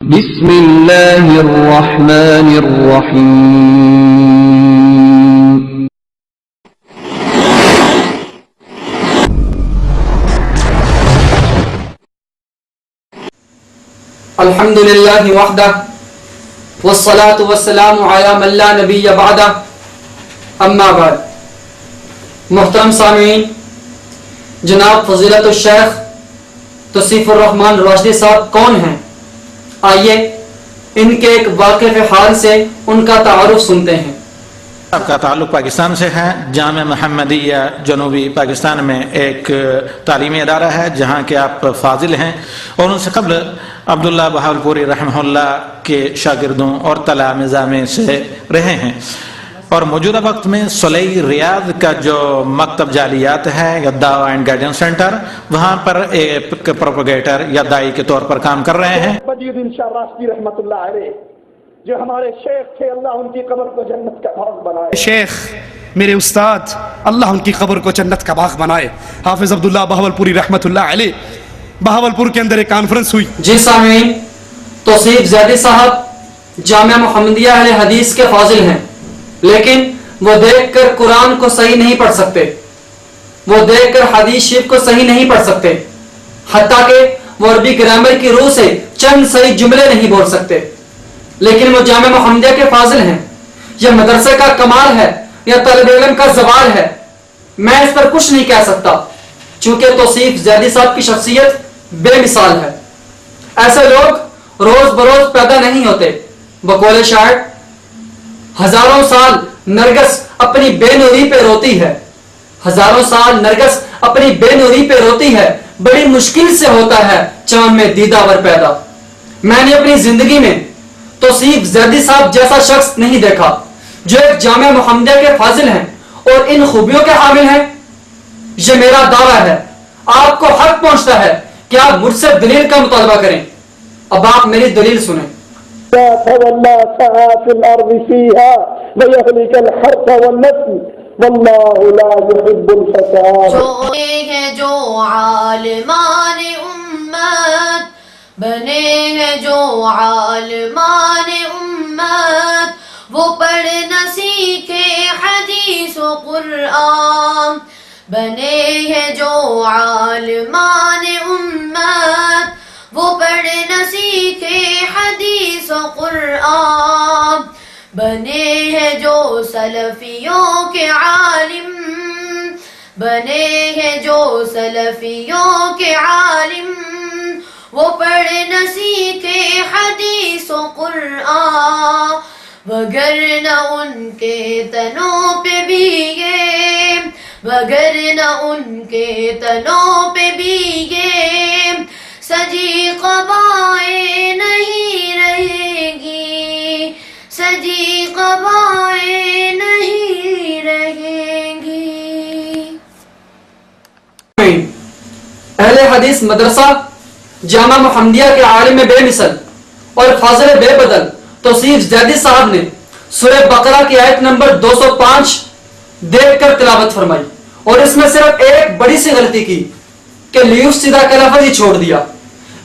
بسم اللہ الرحمن الرحیم الحمدللہ وحدہ والصلاة والسلام علی من لا نبی بعدہ اما بعد. محترم سامعین، جناب فضیلت الشیخ توصیف الرحمن راشدی صاحب کون ہیں؟ آئیے ان کے ایک واقف حال سے ان کا تعارف سنتے ہیں. آپ کا تعلق پاکستان سے ہے. جامعہ محمدیہ جنوبی پاکستان میں ایک تعلیمی ادارہ ہے جہاں کے آپ فاضل ہیں، اور ان سے قبل عبداللہ بہاولپوری رحمہ اللہ کے شاگردوں اور تلامذہ میں سے رہے ہیں، اور موجودہ وقت میں صلح ریاض کا جو مکتب جالیات ہے یا دعویٰ اینڈ گائیڈنس سینٹر، وہاں پر ایک پروپیگیٹر یا داعی کے طور پر کام کر رہے ہیں. مجید انشاء راشدی رحمۃ اللہ علیہ جو ہمارے شیخ تھے، اللہ ان کی قبر کو جنت کا باغ بنائے. شیخ میرے استاد، اللہ ان کی قبر کو جنت کا باغ بنائے. حافظ عبداللہ بہاولپوری رحمۃ اللہ علیہ، بہاولپور کے اندر ایک کانفرنس ہوئی. جی سامعین، توصیف زیدی صاحب جامعہ محمدیہ اہل حدیث کے فاضل ہیں، لیکن وہ دیکھ کر قرآن کو صحیح نہیں پڑھ سکتے، وہ دیکھ کر حدیث شریف کو صحیح نہیں پڑھ سکتے، حتیٰ کہ وہ عربی گرامر کی روح سے چند صحیح جملے نہیں بول سکتے، لیکن وہ جامعہ محمدیہ کے فاضل ہیں. یہ مدرسے کا کمال ہے یا طالب علم کا زوال ہے، میں اس پر کچھ نہیں کہہ سکتا، چونکہ توصیف زیدی صاحب کی شخصیت بے مثال ہے. ایسے لوگ روز بروز پیدا نہیں ہوتے. بقول شاعر، ہزاروں سال نرگس اپنی بے نوری پہ روتی ہے، ہزاروں سال نرگس اپنی بے نوری پہ روتی ہے، بڑی مشکل سے ہوتا ہے چاند میں دیدہ ور پیدا. میں نے اپنی زندگی میں توصیف زیدی صاحب جیسا شخص نہیں دیکھا جو ایک جامعہ محمدیہ کے فاضل ہیں اور ان خوبیوں کے حامل ہیں. یہ میرا دعویٰ ہے، آپ کو حق پہنچتا ہے کہ آپ مجھ سے دلیل کا مطالبہ کریں. اب آپ میری دلیل سنیں. تولى سعى في الأرض فيها ويهلك الحرث والنسل والله لا يحب الفساد. جو ہیں جو عالمان امت بنے ہیں، جو عالمان امت وہ پڑھ نہ سیکھے حدیث و قرآن. بنے ہیں جو عالمان امت وہ پڑھ نہ سیکھے حدیث و قرآن. بنے ہیں جو سلفیوں کے عالم، بنے ہیں جو سلفیوں کے عالم وہ پڑھ نہ سیکھے حدیث و قرآن. وگرنہ ان کے تنوں پہ بھی یہ، وگرنہ ان کے تنوں پہ بھی یہ سجی قبائیں نہیں رہیں گی، سجی قبائیں نہیں رہیں گی. اہل حدیث مدرسہ جامعہ محمدیہ کے عالم بے مثل اور فاضل بے بدل توصیف زیدی صاحب نے سورہ بقرہ کی آیت نمبر 205 دیکھ کر تلاوت فرمائی، اور اس میں صرف ایک بڑی سی غلطی کی کہ لیفسدہ کا لفظ ہی چھوڑ دیا.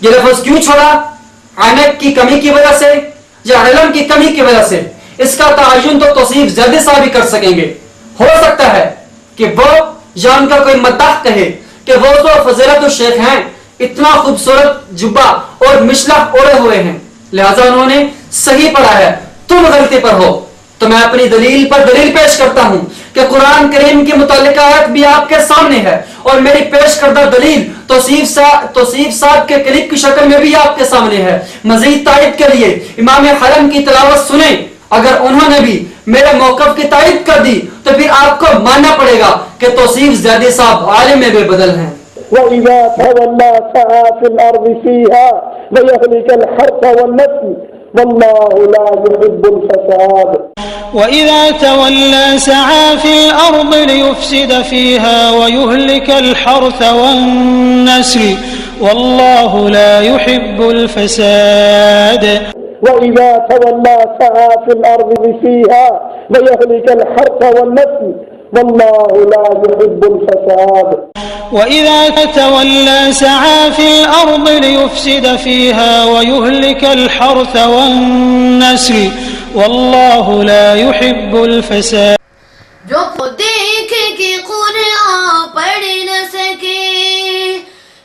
یہ لفظ کیوں چھوڑا؟ عینت کی کمی کی وجہ سے یا علم کی کمی کی وجہ سے؟ اس کا تعین تو توصیف زیدی صاحب ہی کر سکیں گے. ہو سکتا ہے کہ وہ یا ان کا کوئی مداح کہے کہ وہ تو فضیلت الشیخ ہیں، اتنا خوبصورت جبہ اور مشلح اوڑے ہوئے ہیں، لہذا انہوں نے صحیح پڑھا ہے، تم غلطی پر ہو. تو میں اپنی دلیل پر دلیل پیش کرتا ہوں کہ قرآن کریم کی متعلقہ آیت بھی آپ کے سامنے ہے، اور میری پیش کردہ دلیل توصیف صاحب کے کلپ کی شکل میں بھی آپ کے سامنے ہے. مزید تائید کے لیے امام حرم کی تلاوت سنیں. اگر انہوں نے بھی میرے موقف کی تائید کر دی تو پھر آپ کو ماننا پڑے گا کہ توصیف زیدی صاحب عالم بے بدل ہیں. وإذا تولى سعى في الأرض فيها ويهلك الحرث والنسل والله لا يحب الفساد. وإذا تولى سعى في الأرض ليفسد فيها ويهلك الحرث والنسل والله لا يحب الفساد. وإذا تولى سعى في الأرض فيها ويهلك الحرث والنسل والله لا يحب الفساد. وإذا تولى سعى في الأرض ليفسد فيها ويهلك الحرث والنسل والله لا يحب الفساد. جو دیکھے کہ قرآن پڑھ نہ سکے،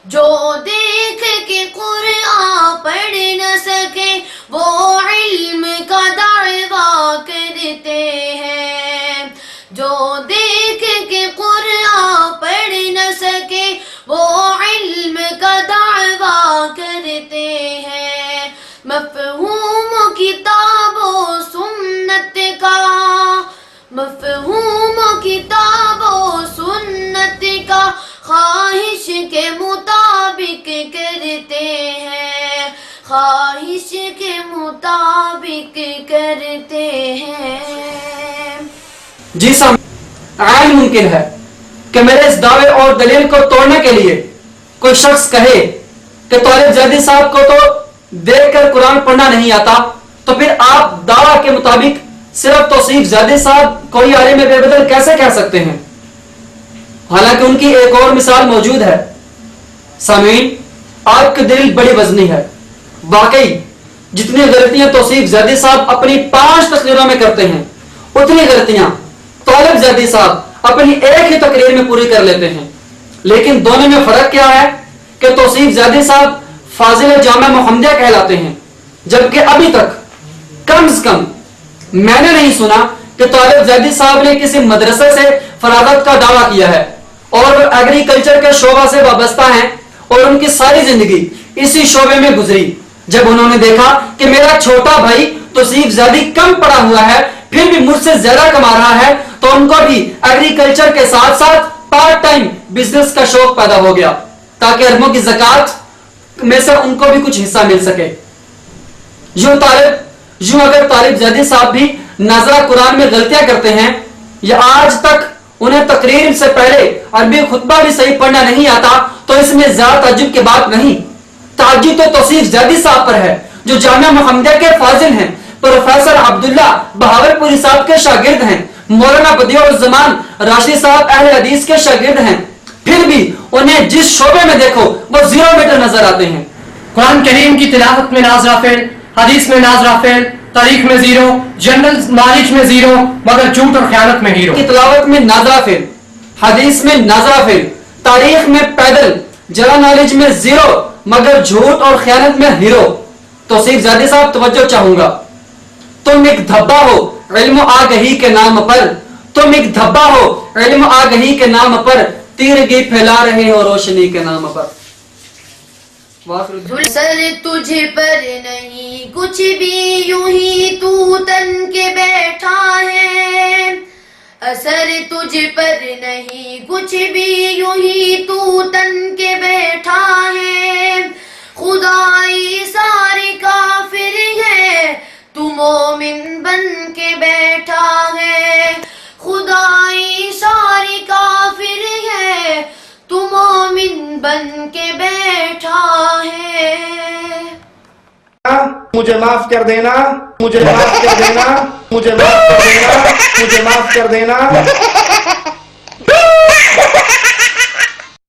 جو دیکھے کہ قرآن پڑھ نہ سکے، وہ علم کا دعویٰ کرتے ہیں. جو دیکھے کہ قرآن پڑھ نہ سکے، وہ علم کا دعویٰ کرتے ہیں. مفہوم کتاب و سنت کا، مفہوم کتاب و سنت کا خواہش کے مطابق کرتے ہیں، خواہش کے مطابق کرتے ہیں. جی عین ممکن ہے کہ میرے اس دعوے اور دلیل کو توڑنے کے لیے کوئی شخص کہے کہ طالب زیدی صاحب کو تو دیکھ کر قرآن پڑھنا نہیں آتا، تو پھر آپ دعویٰ کے مطابق صرف توصیف زیدی صاحب کوئی عالم بے بدل کیسے کہہ سکتے ہیں؟ حالانکہ ان کی ایک اور مثال موجود ہے. سامعین، آپ کی دلیل بڑی وزنی ہے. واقعی جتنی غلطیاں توصیف زیدی صاحب اپنی 5 تقریروں میں کرتے ہیں، اتنی غلطیاں طالب زیدی صاحب اپنی ایک ہی تقریر میں پوری کر لیتے ہیں. لیکن دونوں میں فرق کیا ہے کہ توصیف زیدی صاحب فاضل جامعہ محمدیہ کہلاتے ہیں، جبکہ ابھی تک کم از کم میں نے نہیں سنا کہ طالب زیدی صاحب نے کسی مدرسے سے فراغت کا دعویٰ کیا ہے. اور وہ ایگریکلچر کے شعبہ سے وابستہ ہیں اور ان کی ساری زندگی اسی شعبے میں گزری. جب انہوں نے دیکھا کہ میرا چھوٹا بھائی توصیف زیدی کم پڑھا ہوا ہے پھر بھی مجھ سے زیادہ کما رہا ہے، تو ان کو بھی ایگریکلچر کے ساتھ ساتھ پارٹ ٹائم بزنس کا شوق پیدا ہو گیا تاکہ اربوں کی زکوٰۃ میں سے ان کو بھی کچھ حصہ مل سکے. یوں اگر طالب زیدی صاحب بھی ناظرہ قرآن میں غلطیاں کرتے ہیں یا آج تک انہیں تقریر سے پہلے عربی خطبہ بھی صحیح پڑھنا نہیں آتا، تو اس میں زیادہ تعجب کی بات نہیں. تعجب تو توصیف زیدی صاحب پر ہے جو جامعہ محمدیہ کے فاضل ہیں، پروفیسر عبداللہ بہاولپوری صاحب کے شاگرد ہیں، مولانا بدیع الزمان راشدی صاحب اہل حدیث کے شاگرد ہیں، پھر بھی انہیں جس شعبے میں دیکھو وہ 0 میٹر نظر آتے ہیں. قرآن کریم کی تلاوت میں ناظرہ فیل، حدیث میں ناظرہ فیل، تاریخ میں 0، جنرل نالج میں 0، مگر جھوٹ اور خیانت میں ہیرو. کی تلاوت میں ناظرہ فیل، حدیث میں ناظرہ فیل، تاریخ میں پیدل، جنرل نالج میں 0، مگر جھوٹ اور خیانت میں ہیرو. توصیف زیدی صاحب توجہ چاہوں گا، تم ایک دھبا ہو علم و آگہی کے نام پر، تم ایک دھبا ہو علم و آگہی کے نام پر، تیرگی پھیلا رہے ہو روشنی کے نام پر. سر تجھ پر نہیں کچھ بھی، یوں ہی تو تن کے بیٹھا ہے. اثر تجھ پر نہیں کچھ بھی، یوں ہی تو تن کے بیٹھا ہے. خدائی سارے کافر ہے، تو مومن بن کے بیٹھا ہے. خدائی سارے کافر ہے، تو مومن بن کے بیٹھا ہے. مجھے معاف کر دینا، مجھے معاف کر دینا، مجھے معاف کر دینا، مجھے معاف کر دینا.